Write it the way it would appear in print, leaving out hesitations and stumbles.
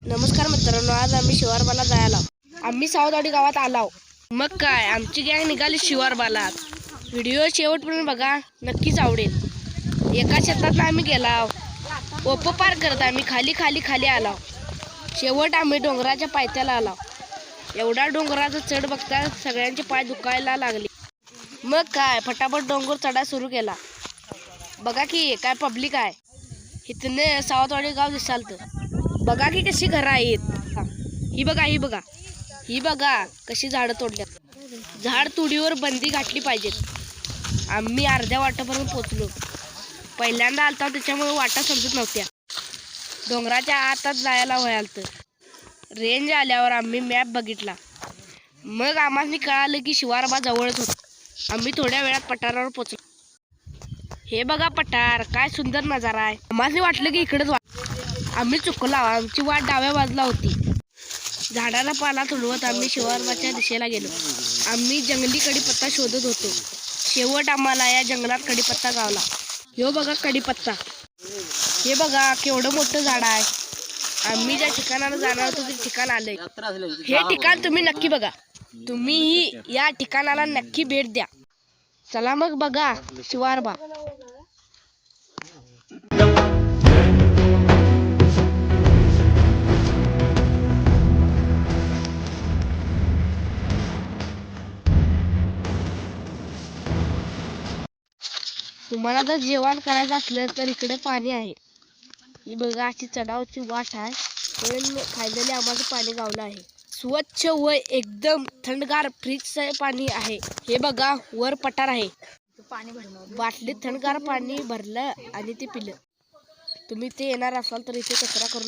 नमस्कार मित्रांनो, आज आम्ही शिवारबाला जायला. आम्ही सावतवाडी गावात आलो. मग काय आमची गँग निघाली शिवारबाला. व्हिडिओ शेवटपर्यंत बघा, नक्कीच आवडेल. एका शेतात आम्ही गेला, ओप्पो पार करत आम्ही खाली खाली खाली आलो. शेवट आम्ही डोंगराच्या पायथ्याला आलो. एवढा डोंगराचा चढ बघता सगळ्यांचे पाय दुखायला लागले. मग काय फटाफट डोंगर चढायला सुरू केला. बघा की काय पब्लिक आहे. इथने सावतवाडी गाव दिसाल तर बघा की कशी घरं आहेत. ही बघा कशी झाडं तोडल्यात. झाड तोडीवर बंदी घातली पाहिजेत. आम्ही अर्ध्या वाटापर्यंत पोचलो. पहिल्यांदा आलता त्याच्यामुळे वाटा समजत नव्हत्या. डोंगराच्या आतच जायला व्हायला तर रेंज आल्यावर आम्ही मॅप बघितला. मग आम्हाला कळालं की शिवारबा जवळच होत. आम्ही थोड्या वेळात पठारावर पोचलो. हे बघा पठार, काय सुंदर नजारा आहे. आम्हाला वाटलं की इकडेच आम्ही चुकलो. आमची वाट डाव्या बाजूला होती. झाडाला पाला तुडवत आम्ही शिवारबाच्या दिशेला गेलो. आम्ही जंगली कडीपत्ता शोधत होतो. शेवट आम्हाला या जंगलात कडीपत्ता गावला. ह्यो बघा कडीपत्ता. हे बघा केवढं मोठं झाड आहे. आम्ही ज्या ठिकाणाला जाणार होतो ते ठिकाण आलंय. हे ठिकाण तुम्ही नक्की बघा. तुम्हीही या ठिकाणाला नक्की भेट द्या. चला मग बघा शिवारबा. तुम्हाला जर जेवण करायचं असलं तर इकडे पाणी आहे. ही बघा अशी चढावची वाट आहे. पण फायनली आम्हाला पाणी गावलं आहे. स्वच्छ व एकदम थंडगार फ्रीजचं पाणी आहे. हे बघा वर पठार आहे. बाटलीत थंडगार पाणी भरलं आणि ते पिलं. तुम्ही ते येणार असाल तर इथे कचरा करू